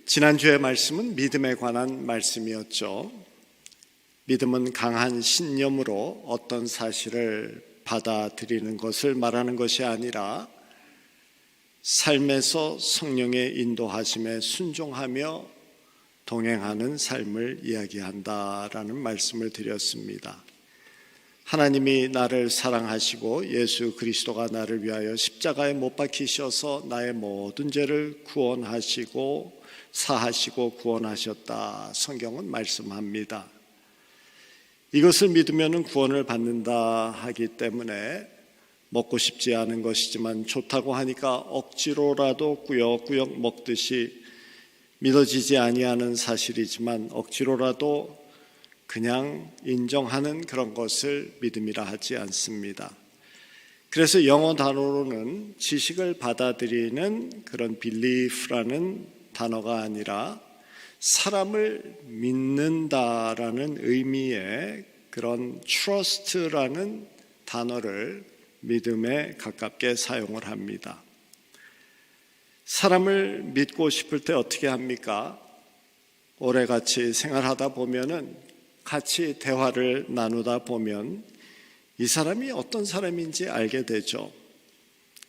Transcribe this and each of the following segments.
지난주의 말씀은 믿음에 관한 말씀이었죠. 믿음은 강한 신념으로 어떤 사실을 받아들이는 것을 말하는 것이 아니라 삶에서 성령의 인도하심에 순종하며 동행하는 삶을 이야기한다라는 말씀을 드렸습니다. 하나님이 나를 사랑하시고 예수 그리스도가 나를 위하여 십자가에 못 박히셔서 나의 모든 죄를 구원하시고 사하시고 구원하셨다. 성경은 말씀합니다. 이것을 믿으면 구원을 받는다 하기 때문에 먹고 싶지 않은 것이지만 좋다고 하니까 억지로라도 꾸역꾸역 먹듯이 믿어지지 아니하는 사실이지만 억지로라도 그냥 인정하는 그런 것을 믿음이라 하지 않습니다. 그래서 영어 단어로는 지식을 받아들이는 그런 belief라는 단어가 아니라 사람을 믿는다라는 의미의 그런 trust라는 단어를 믿음에 가깝게 사용을 합니다. 사람을 믿고 싶을 때 어떻게 합니까? 오래 같이 생활하다 보면은 같이 대화를 나누다 보면 이 사람이 어떤 사람인지 알게 되죠.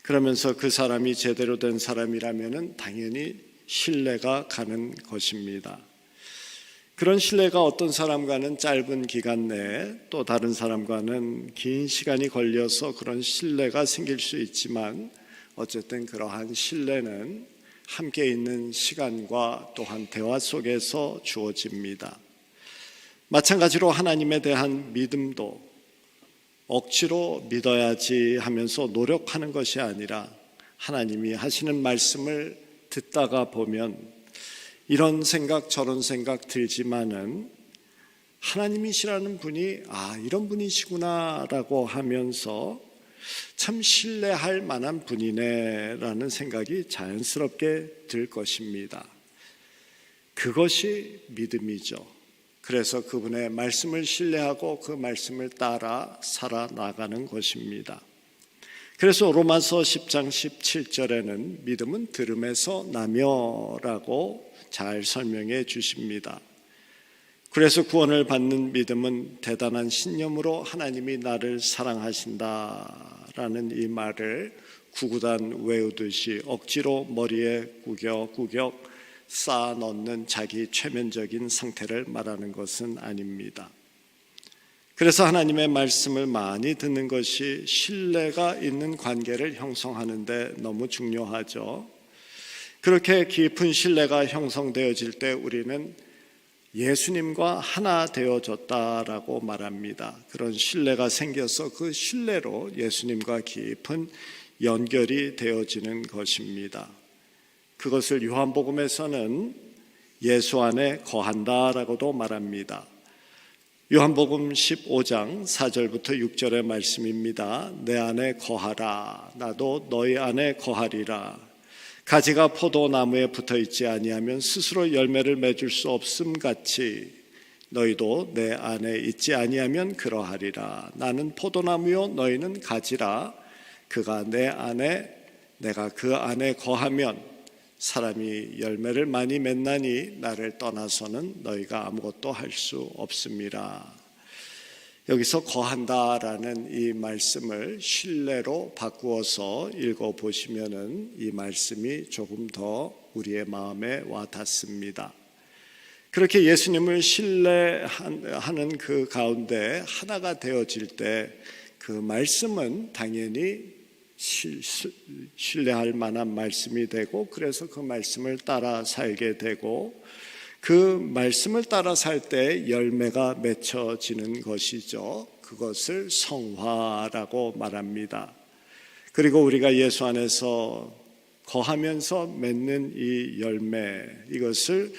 그러면서 그 사람이 제대로 된 사람이라면은 당연히 신뢰가 가는 것입니다. 그런 신뢰가 어떤 사람과는 짧은 기간 내에 또 다른 사람과는 긴 시간이 걸려서 그런 신뢰가 생길 수 있지만 어쨌든 그러한 신뢰는 함께 있는 시간과 또한 대화 속에서 주어집니다. 마찬가지로 하나님에 대한 믿음도 억지로 믿어야지 하면서 노력하는 것이 아니라 하나님이 하시는 말씀을 듣다가 보면 이런 생각 저런 생각 들지만은 하나님이시라는 분이 이런 분이시구나 라고 하면서 참 신뢰할 만한 분이네 라는 생각이 자연스럽게 들 것입니다. 그것이 믿음이죠. 그래서 그분의 말씀을 신뢰하고 그 말씀을 따라 살아나가는 것입니다. 그래서 로마서 10장 17절에는 믿음은 들음에서 나며라고 잘 설명해 주십니다. 그래서 구원을 받는 믿음은 대단한 신념으로 하나님이 나를 사랑하신다라는 이 말을 구구단 외우듯이 억지로 머리에 구격구격 쌓아 넣는 자기 최면적인 상태를 말하는 것은 아닙니다. 그래서 하나님의 말씀을 많이 듣는 것이 신뢰가 있는 관계를 형성하는 데 너무 중요하죠. 그렇게 깊은 신뢰가 형성되어질 때 우리는 예수님과 하나 되어졌다라고 말합니다. 그런 신뢰가 생겨서 그 신뢰로 예수님과 깊은 연결이 되어지는 것입니다. 그것을 요한복음에서는 예수 안에 거한다라고도 말합니다. 요한복음 15장 4절부터 6절의 말씀입니다. 내 안에 거하라. 나도 너희 안에 거하리라. 가지가 포도나무에 붙어있지 아니하면 스스로 열매를 맺을 수 없음 같이 너희도 내 안에 있지 아니하면 그러하리라. 나는 포도나무요 너희는 가지라. 그가 내 안에 내가 그 안에 거하면 사람이 열매를 많이 맺나니 나를 떠나서는 너희가 아무것도 할 수 없습니다. 여기서 거한다라는 이 말씀을 신뢰로 바꾸어서 읽어보시면은 이 말씀이 조금 더 우리의 마음에 와닿습니다. 그렇게 예수님을 신뢰하는 그 가운데 하나가 되어질 때 그 말씀은 당연히 신뢰할 만한 말씀이 되고 그래서 그 말씀을 따라 살게 되고 그 말씀을 따라 살 때 열매가 맺혀지는 것이죠. 그것을 성화라고 말합니다. 그리고 우리가 예수 안에서 거하면서 맺는 이 열매, 이것을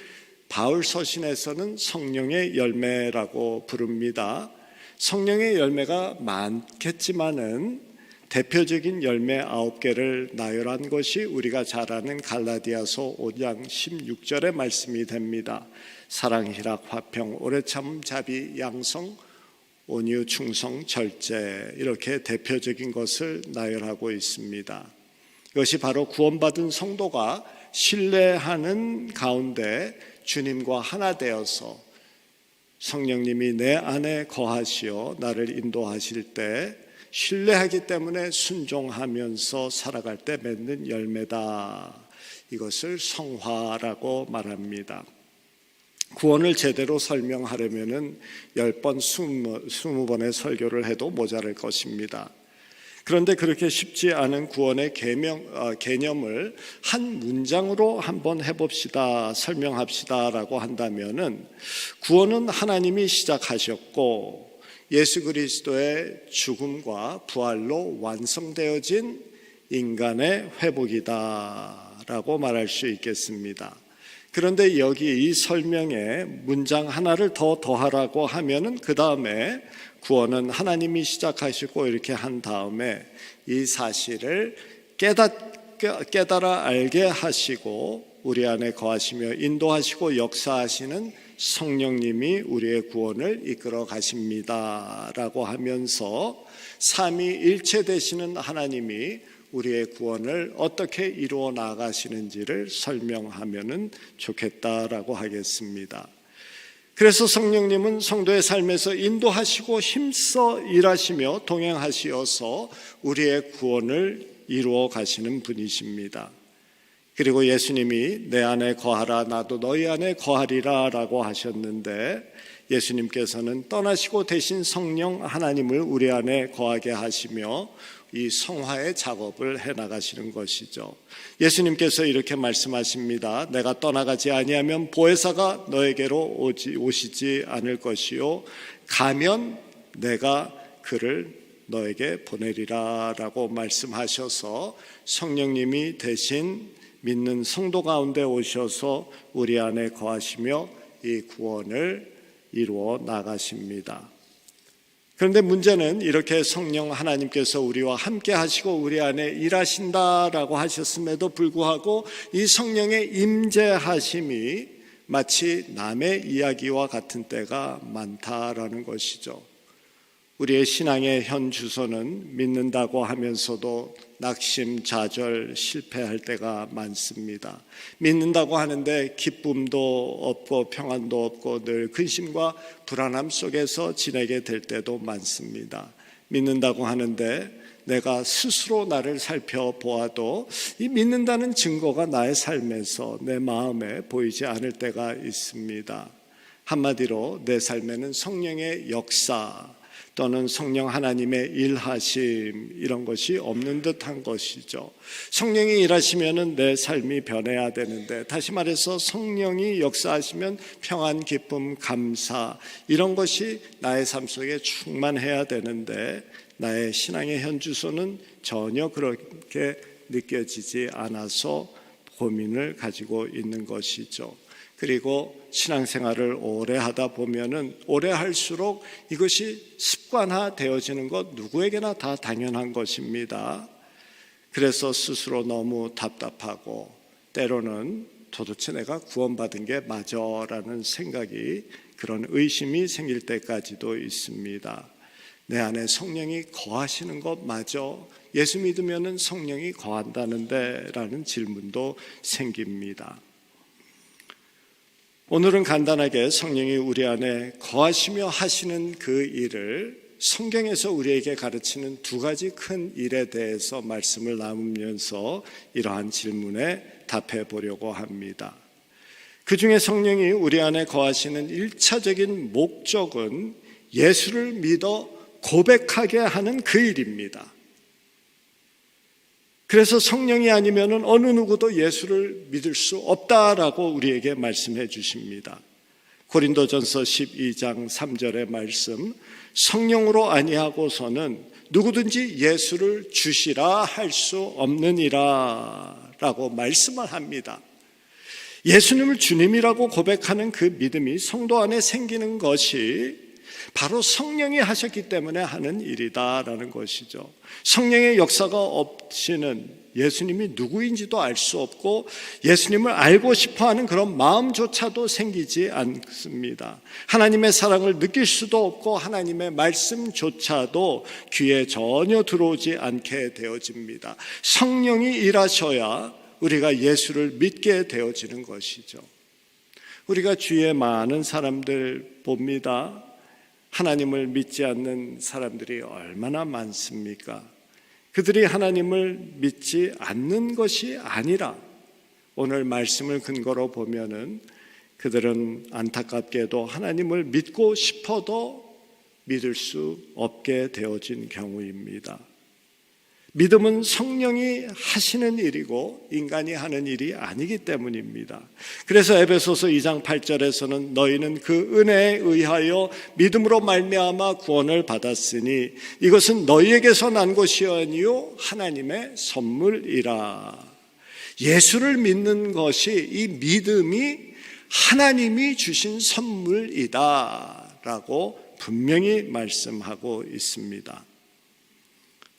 바울 서신에서는 성령의 열매라고 부릅니다. 성령의 열매가 많겠지만은 대표적인 열매 9개를 나열한 것이 우리가 잘 아는 갈라디아서 5장 16절의 말씀이 됩니다. 사랑, 희락, 화평, 오래 참음, 자비, 양성, 온유, 충성, 절제, 이렇게 대표적인 것을 나열하고 있습니다. 이것이 바로 구원받은 성도가 신뢰하는 가운데 주님과 하나 되어서 성령님이 내 안에 거하시어 나를 인도하실 때 신뢰하기 때문에 순종하면서 살아갈 때 맺는 열매다. 이것을 성화라고 말합니다. 구원을 제대로 설명하려면 10번, 20번의 설교를 해도 모자랄 것입니다. 그런데 그렇게 쉽지 않은 구원의 개념을 한 문장으로 한번 해봅시다, 설명합시다 라고 한다면은, 구원은 하나님이 시작하셨고 예수 그리스도의 죽음과 부활로 완성되어진 인간의 회복이다 라고 말할 수 있겠습니다. 그런데 여기 이 설명에 문장 하나를 더 더하라고 하면은 그 다음에 구원은 하나님이 시작하시고 이렇게 한 다음에 이 사실을 깨달아 알게 하시고 우리 안에 거하시며 인도하시고 역사하시는 성령님이 우리의 구원을 이끌어 가십니다 라고 하면서 삼위일체 되시는 하나님이 우리의 구원을 어떻게 이루어 나가시는지를 설명하면 좋겠다라고 하겠습니다. 그래서 성령님은 성도의 삶에서 인도하시고 힘써 일하시며 동행하시어서 우리의 구원을 이루어 가시는 분이십니다. 그리고 예수님이 내 안에 거하라 나도 너희 안에 거하리라 라고 하셨는데, 예수님께서는 떠나시고 대신 성령 하나님을 우리 안에 거하게 하시며 이 성화의 작업을 해나가시는 것이죠. 예수님께서 이렇게 말씀하십니다. 내가 떠나가지 아니하면 보혜사가 너에게로 오시지 않을 것이요 가면 내가 그를 너에게 보내리라 라고 말씀하셔서 성령님이 대신 믿는 성도 가운데 오셔서 우리 안에 거하시며 이 구원을 이루어 나가십니다. 그런데 문제는 이렇게 성령 하나님께서 우리와 함께 하시고 우리 안에 일하신다라고 하셨음에도 불구하고 이 성령의 임재하심이 마치 남의 이야기와 같은 때가 많다라는 것이죠. 우리의 신앙의 현 주소는 믿는다고 하면서도 낙심좌절 실패할 때가 많습니다. 믿는다고 하는데 기쁨도 없고 평안도 없고 늘 근심과 불안함 속에서 지내게 될 때도 많습니다. 믿는다고 하는데 내가 스스로 나를 살펴보아도 이 믿는다는 증거가 나의 삶에서 내 마음에 보이지 않을 때가 있습니다. 한마디로 내 삶에는 성령의 역사 또는 성령 하나님의 일하심 이런 것이 없는 듯한 것이죠. 성령이 일하시면 내 삶이 변해야 되는데, 다시 말해서 성령이 역사하시면 평안, 기쁨, 감사 이런 것이 나의 삶 속에 충만해야 되는데 나의 신앙의 현 주소는 전혀 그렇게 느껴지지 않아서 고민을 가지고 있는 것이죠. 그리고 신앙생활을 오래 하다 보면은 오래 할수록 이것이 습관화 되어지는 것 누구에게나 다 당연한 것입니다. 그래서 스스로 너무 답답하고 때로는 도대체 내가 구원받은 게 맞아라는 생각이, 그런 의심이 생길 때까지도 있습니다. 내 안에 성령이 거하시는 것 맞아? 예수 믿으면은 성령이 거한다는데 라는 질문도 생깁니다. 오늘은 간단하게 성령이 우리 안에 거하시며 하시는 그 일을 성경에서 우리에게 가르치는 두 가지 큰 일에 대해서 말씀을 나누면서 이러한 질문에 답해 보려고 합니다. 그 중에 성령이 우리 안에 거하시는 1차적인 목적은 예수를 믿어 고백하게 하는 그 일입니다. 그래서 성령이 아니면 어느 누구도 예수를 믿을 수 없다라고 우리에게 말씀해 주십니다. 고린도전서 12장 3절의 말씀, 성령으로 아니하고서는 누구든지 예수를 주시라 할 수 없느니라 라고 말씀을 합니다. 예수님을 주님이라고 고백하는 그 믿음이 성도 안에 생기는 것이 바로 성령이 하셨기 때문에 하는 일이다라는 것이죠. 성령의 역사가 없이는 예수님이 누구인지도 알 수 없고 예수님을 알고 싶어하는 그런 마음조차도 생기지 않습니다. 하나님의 사랑을 느낄 수도 없고 하나님의 말씀조차도 귀에 전혀 들어오지 않게 되어집니다. 성령이 일하셔야 우리가 예수를 믿게 되어지는 것이죠. 우리가 주위에 많은 사람들 봅니다. 하나님을 믿지 않는 사람들이 얼마나 많습니까? 그들이 하나님을 믿지 않는 것이 아니라 오늘 말씀을 근거로 보면은 그들은 안타깝게도 하나님을 믿고 싶어도 믿을 수 없게 되어진 경우입니다. 믿음은 성령이 하시는 일이고 인간이 하는 일이 아니기 때문입니다. 그래서 에베소서 2장 8절에서는 너희는 그 은혜에 의하여 믿음으로 말미암아 구원을 받았으니 이것은 너희에게서 난 것이 아니요 하나님의 선물이라. 예수를 믿는 것이, 이 믿음이 하나님이 주신 선물이다 라고 분명히 말씀하고 있습니다.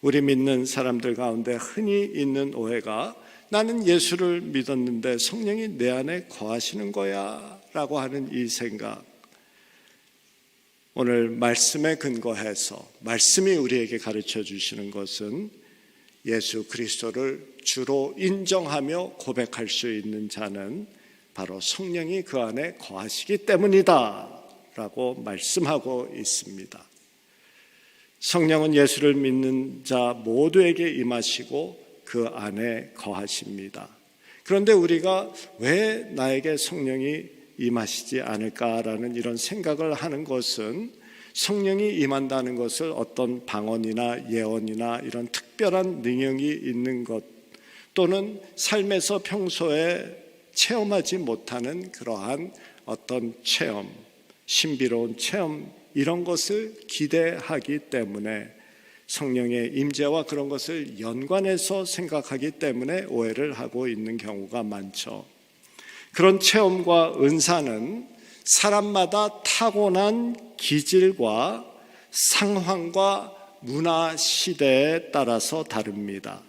우리 믿는 사람들 가운데 흔히 있는 오해가 나는 예수를 믿었는데 성령이 내 안에 거하시는 거야 라고 하는 이 생각, 오늘 말씀에 근거해서 말씀이 우리에게 가르쳐 주시는 것은 예수 그리스도를 주로 인정하며 고백할 수 있는 자는 바로 성령이 그 안에 거하시기 때문이다 라고 말씀하고 있습니다. 성령은 예수를 믿는 자 모두에게 임하시고 그 안에 거하십니다. 그런데 우리가 왜 나에게 성령이 임하시지 않을까라는 이런 생각을 하는 것은 성령이 임한다는 것을 어떤 방언이나 예언이나 이런 특별한 능력이 있는 것 또는 삶에서 평소에 체험하지 못하는 그러한 어떤 체험, 신비로운 체험 이런 것을 기대하기 때문에 성령의 임재와 그런 것을 연관해서 생각하기 때문에 오해를 하고 있는 경우가 많죠. 그런 체험과 은사는 사람마다 타고난 기질과 상황과 문화 시대에 따라서 다릅니다.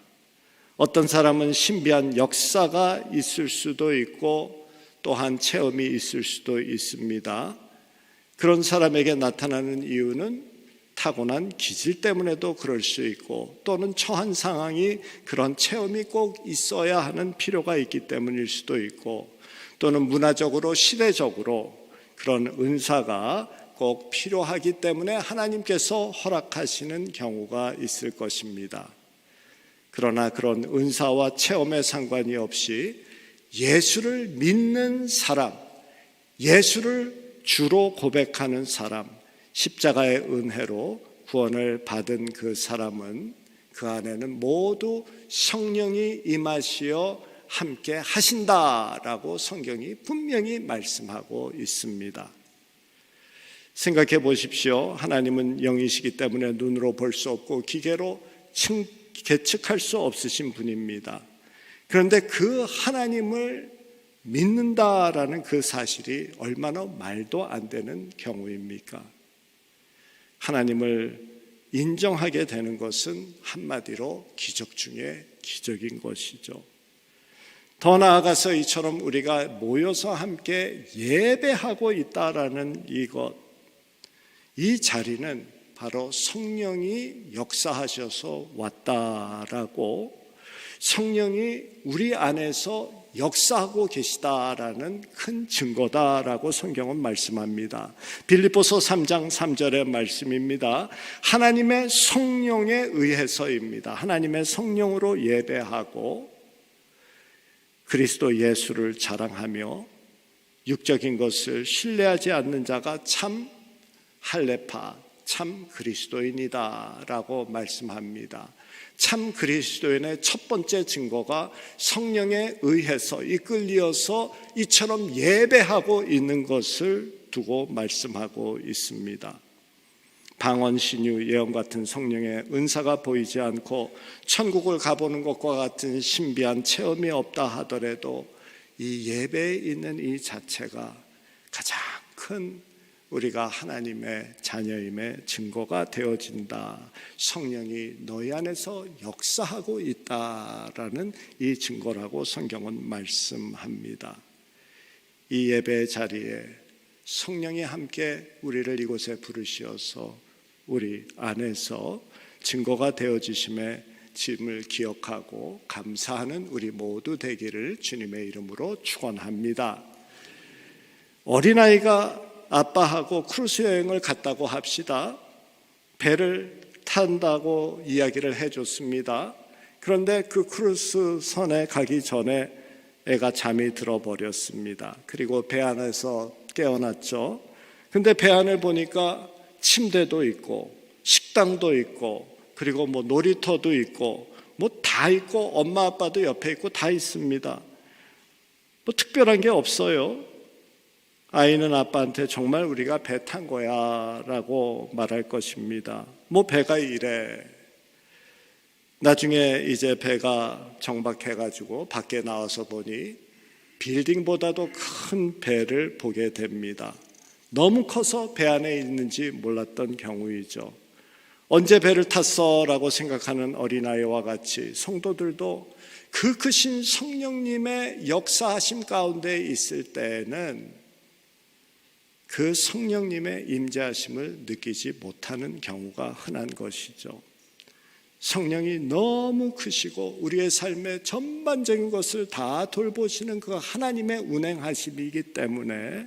어떤 사람은 신비한 역사가 있을 수도 있고 또한 체험이 있을 수도 있습니다. 그런 사람에게 나타나는 이유는 타고난 기질 때문에도 그럴 수 있고 또는 처한 상황이 그런 체험이 꼭 있어야 하는 필요가 있기 때문일 수도 있고 또는 문화적으로 시대적으로 그런 은사가 꼭 필요하기 때문에 하나님께서 허락하시는 경우가 있을 것입니다. 그러나 그런 은사와 체험에 상관이 없이 예수를 믿는 사람, 예수를 주로 고백하는 사람, 십자가의 은혜로 구원을 받은 그 사람은 그 안에는 모두 성령이 임하시어 함께 하신다라고 성경이 분명히 말씀하고 있습니다. 생각해 보십시오. 하나님은 영이시기 때문에 눈으로 볼 수 없고 기계로 계측할 수 없으신 분입니다. 그런데 그 하나님을 믿는다라는 그 사실이 얼마나 말도 안 되는 경우입니까? 하나님을 인정하게 되는 것은 한마디로 기적 중에 기적인 것이죠. 더 나아가서 이처럼 우리가 모여서 함께 예배하고 있다라는 이것, 이 자리는 바로 성령이 역사하셔서 왔다라고, 성령이 우리 안에서 역사하고 계시다라는 큰 증거다라고 성경은 말씀합니다. 빌립보서 3장 3절의 말씀입니다. 하나님의 성령에 의해서입니다. 하나님의 성령으로 예배하고 그리스도 예수를 자랑하며 육적인 것을 신뢰하지 않는 자가 참 할레파, 참 그리스도인이다 라고 말씀합니다. 참 그리스도인의 첫 번째 증거가 성령에 의해서 이끌려서 이처럼 예배하고 있는 것을 두고 말씀하고 있습니다. 방언, 신유, 예언 같은 성령의 은사가 보이지 않고 천국을 가보는 것과 같은 신비한 체험이 없다 하더라도 이 예배에 있는 이 자체가 가장 큰 우리가 하나님의 자녀임의 증거가 되어진다. 성령이 너희 안에서 역사하고 있다라는 이 증거라고 성경은 말씀합니다. 이 예배의 자리에 성령이 함께 우리를 이곳에 부르시어서 우리 안에서 증거가 되어지심에 짐을 기억하고 감사하는 우리 모두 되기를 주님의 이름으로 축원합니다. 어린아이가 아빠하고 크루즈 여행을 갔다고 합시다. 배를 탄다고 이야기를 해줬습니다. 그런데 그 크루즈 선에 가기 전에 애가 잠이 들어버렸습니다. 그리고 배 안에서 깨어났죠. 근데 배 안을 보니까 침대도 있고 식당도 있고 그리고 놀이터도 있고 다 있고 엄마 아빠도 옆에 있고 다 있습니다. 특별한 게 없어요. 아이는 아빠한테 정말 우리가 배 탄 거야 라고 말할 것입니다. 배가 이래. 나중에 이제 배가 정박해가지고 밖에 나와서 보니 빌딩보다도 큰 배를 보게 됩니다. 너무 커서 배 안에 있는지 몰랐던 경우이죠. 언제 배를 탔어? 라고 생각하는 어린아이와 같이 성도들도 그 크신 성령님의 역사하심 가운데 있을 때에는 그 성령님의 임재하심을 느끼지 못하는 경우가 흔한 것이죠. 성령이 너무 크시고 우리의 삶의 전반적인 것을 다 돌보시는 그 하나님의 운행하심이기 때문에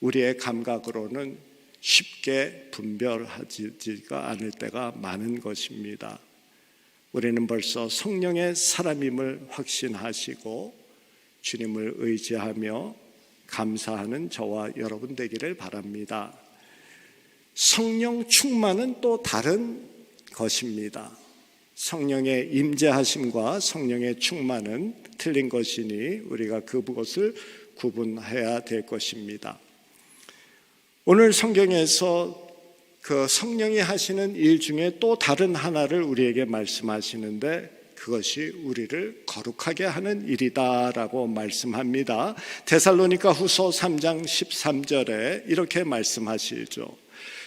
우리의 감각으로는 쉽게 분별하지가 않을 때가 많은 것입니다. 우리는 벌써 성령의 사람임을 확신하시고 주님을 의지하며 감사하는 저와 여러분 되기를 바랍니다. 성령 충만은 또 다른 것입니다. 성령의 임재하심과 성령의 충만은 틀린 것이니 우리가 그것을 구분해야 될 것입니다. 오늘 성경에서 그 성령이 하시는 일 중에 또 다른 하나를 우리에게 말씀하시는데 그것이 우리를 거룩하게 하는 일이다라고 말씀합니다. 데살로니가 후서 3장 13절에 이렇게 말씀하시죠.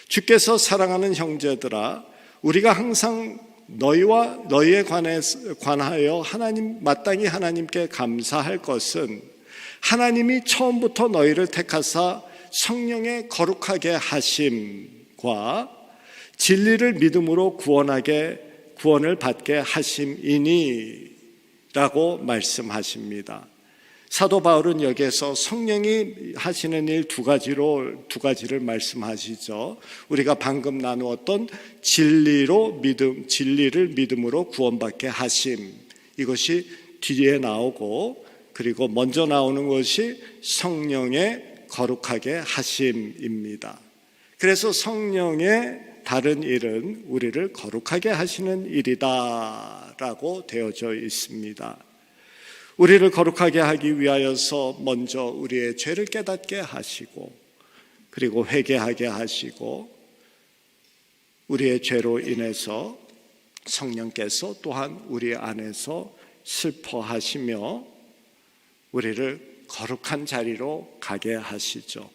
주께서 사랑하는 형제들아, 우리가 항상 너희에 관하여 마땅히 하나님께 감사할 것은 하나님이 처음부터 너희를 택하사 성령의 거룩하게 하심과 진리를 믿음으로 구원을 받게 하심이니 라고 말씀하십니다. 사도 바울은 여기에서 성령이 하시는 일 두 가지를 말씀하시죠. 우리가 방금 나누었던 진리를 믿음으로 구원받게 하심, 이것이 뒤에 나오고, 그리고 먼저 나오는 것이 성령의 거룩하게 하심입니다. 그래서 성령의 다른 일은 우리를 거룩하게 하시는 일이다 라고 되어져 있습니다. 우리를 거룩하게 하기 위하여서 먼저 우리의 죄를 깨닫게 하시고, 그리고 회개하게 하시고, 우리의 죄로 인해서 성령께서 또한 우리 안에서 슬퍼하시며 우리를 거룩한 자리로 가게 하시죠.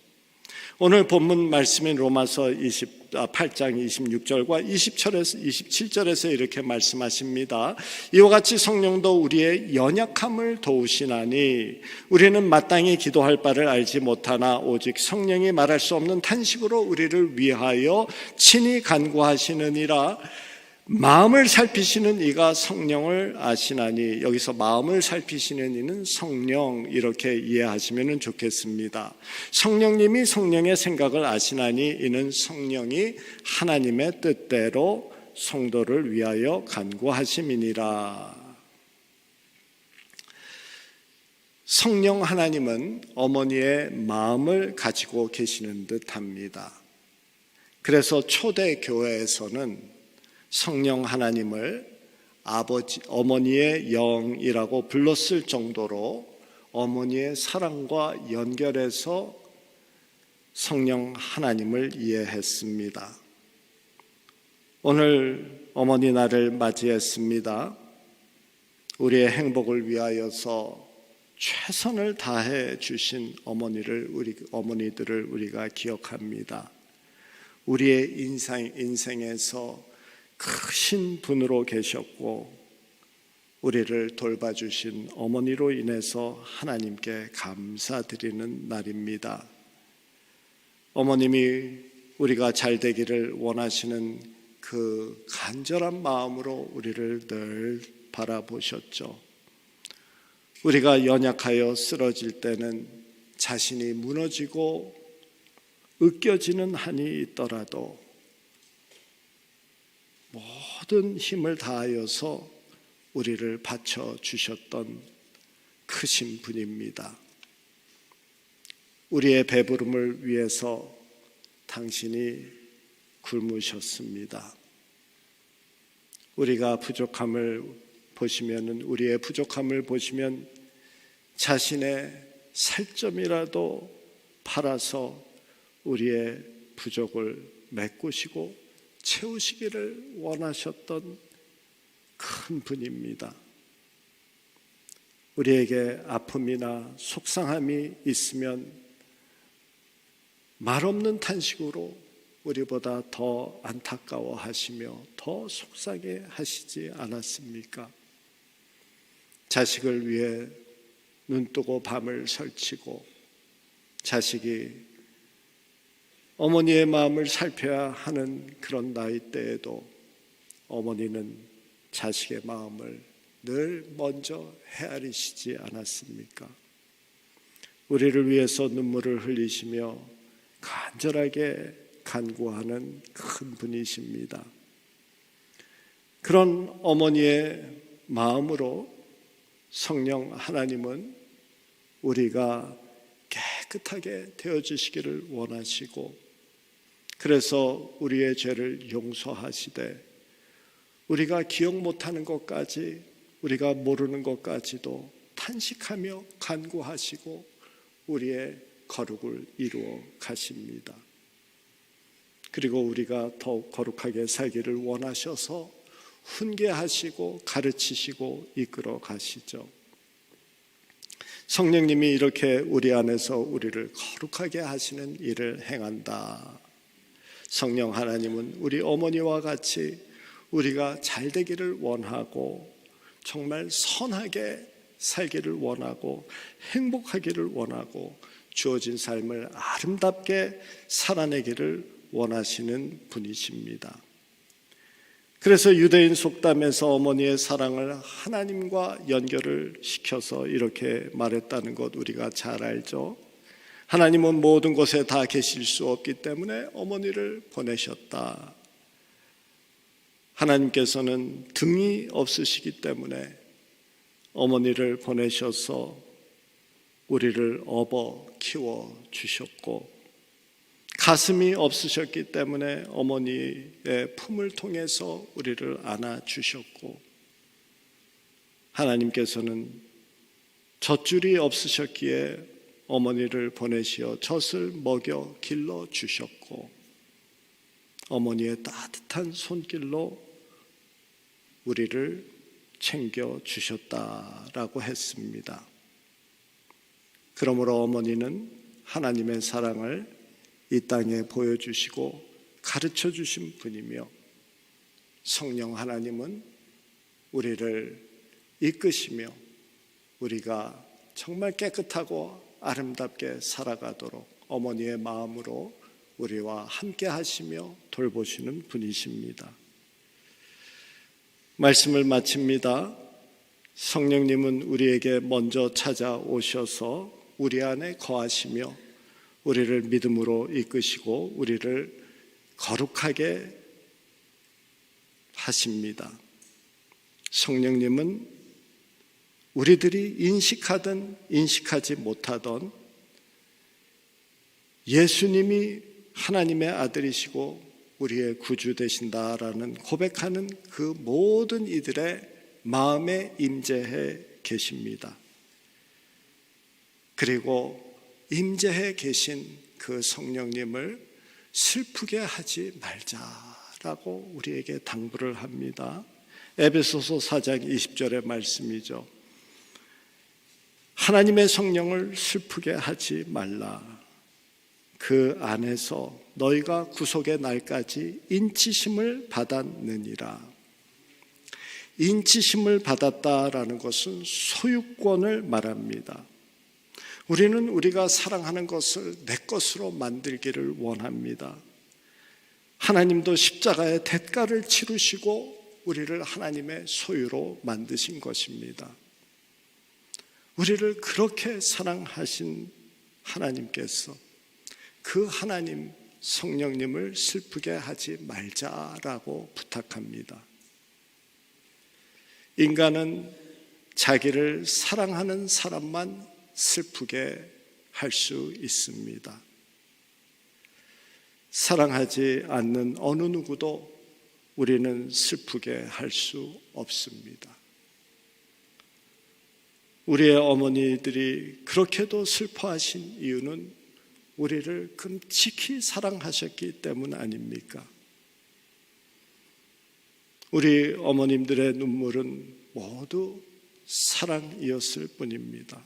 오늘 본문 말씀인 로마서 8장 26절과 27절에서 이렇게 말씀하십니다. 이와 같이 성령도 우리의 연약함을 도우시나니 우리는 마땅히 기도할 바를 알지 못하나 오직 성령이 말할 수 없는 탄식으로 우리를 위하여 친히 간구하시느니라. 마음을 살피시는 이가 성령을 아시나니, 여기서 마음을 살피시는 이는 성령, 이렇게 이해하시면 좋겠습니다. 성령님이 성령의 생각을 아시나니 이는 성령이 하나님의 뜻대로 성도를 위하여 간구하심이니라. 성령 하나님은 어머니의 마음을 가지고 계시는 듯합니다. 그래서 초대 교회에서는 성령 하나님을 어머니의 영이라고 불렀을 정도로 어머니의 사랑과 연결해서 성령 하나님을 이해했습니다. 오늘 어머니 날을 맞이했습니다. 우리의 행복을 위하여서 최선을 다해 주신 어머니들을 우리가 기억합니다. 우리의 인생에서 크신 분으로 계셨고 우리를 돌봐주신 어머니로 인해서 하나님께 감사드리는 날입니다. 어머님이 우리가 잘 되기를 원하시는 그 간절한 마음으로 우리를 늘 바라보셨죠. 우리가 연약하여 쓰러질 때는 자신이 무너지고 으깨지는 한이 있더라도 모든 힘을 다하여서 우리를 받쳐주셨던 크신 분입니다. 우리의 배부름을 위해서 당신이 굶으셨습니다. 우리가 부족함을 보시면, 우리의 부족함을 보시면 자신의 살점이라도 팔아서 우리의 부족을 메꾸시고 채우시기를 원하셨던 큰 분입니다. 우리에게 아픔이나 속상함이 있으면 말없는 탄식으로 우리보다 더 안타까워하시며 더 속상해 하시지 않았습니까? 자식을 위해 눈뜨고 밤을 설치고 자식이 어머니의 마음을 살펴야 하는 그런 나이 때에도 어머니는 자식의 마음을 늘 먼저 헤아리시지 않았습니까? 우리를 위해서 눈물을 흘리시며 간절하게 간구하는 큰 분이십니다. 그런 어머니의 마음으로 성령 하나님은 우리가 깨끗하게 되어주시기를 원하시고, 그래서 우리의 죄를 용서하시되 우리가 기억 못하는 것까지, 우리가 모르는 것까지도 탄식하며 간구하시고 우리의 거룩을 이루어 가십니다. 그리고 우리가 더욱 거룩하게 살기를 원하셔서 훈계하시고 가르치시고 이끌어 가시죠. 성령님이 이렇게 우리 안에서 우리를 거룩하게 하시는 일을 행한다. 성령 하나님은 우리 어머니와 같이 우리가 잘 되기를 원하고 정말 선하게 살기를 원하고 행복하기를 원하고 주어진 삶을 아름답게 살아내기를 원하시는 분이십니다. 그래서 유대인 속담에서 어머니의 사랑을 하나님과 연결을 시켜서 이렇게 말했다는 것 우리가 잘 알죠. 하나님은 모든 곳에 다 계실 수 없기 때문에 어머니를 보내셨다. 하나님께서는 등이 없으시기 때문에 어머니를 보내셔서 우리를 업어 키워 주셨고, 가슴이 없으셨기 때문에 어머니의 품을 통해서 우리를 안아 주셨고, 하나님께서는 젖줄이 없으셨기에 어머니를 보내시어 젖을 먹여 길러 주셨고, 어머니의 따뜻한 손길로 우리를 챙겨 주셨다라고 했습니다. 그러므로 어머니는 하나님의 사랑을 이 땅에 보여주시고 가르쳐 주신 분이며, 성령 하나님은 우리를 이끄시며 우리가 정말 깨끗하고 아름답게 살아가도록 어머니의 마음으로 우리와 함께 하시며 돌보시는 분이십니다. 말씀을 마칩니다. 성령님은 우리에게 먼저 찾아오셔서 우리 안에 거하시며 우리를 믿음으로 이끄시고 우리를 거룩하게 하십니다. 성령님은 우리들이 인식하든 인식하지 못하던 예수님이 하나님의 아들이시고 우리의 구주 되신다라는 고백하는 그 모든 이들의 마음에 임재해 계십니다. 그리고 임재해 계신 그 성령님을 슬프게 하지 말자라고 우리에게 당부를 합니다. 에베소서 4장 20절의 말씀이죠. 하나님의 성령을 슬프게 하지 말라. 그 안에서 너희가 구속의 날까지 인치심을 받았느니라. 인치심을 받았다라는 것은 소유권을 말합니다. 우리는 우리가 사랑하는 것을 내 것으로 만들기를 원합니다. 하나님도 십자가의 대가를 치르시고 우리를 하나님의 소유로 만드신 것입니다. 우리를 그렇게 사랑하신 하나님께서 그 하나님 성령님을 슬프게 하지 말자라고 부탁합니다. 인간은 자기를 사랑하는 사람만 슬프게 할 수 있습니다. 사랑하지 않는 어느 누구도 우리는 슬프게 할 수 없습니다. 우리의 어머니들이 그렇게도 슬퍼하신 이유는 우리를 끔찍히 사랑하셨기 때문 아닙니까? 우리 어머님들의 눈물은 모두 사랑이었을 뿐입니다.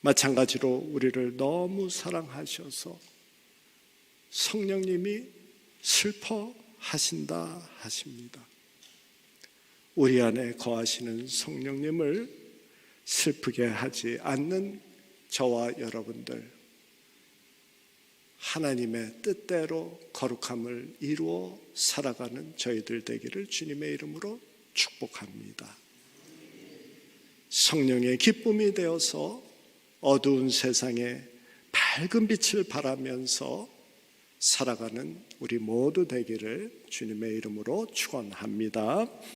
마찬가지로 우리를 너무 사랑하셔서 성령님이 슬퍼하신다 하십니다. 우리 안에 거하시는 성령님을 슬프게 하지 않는 저와 여러분들, 하나님의 뜻대로 거룩함을 이루어 살아가는 저희들 되기를 주님의 이름으로 축복합니다. 성령의 기쁨이 되어서 어두운 세상에 밝은 빛을 발하면서 살아가는 우리 모두 되기를 주님의 이름으로 축원합니다.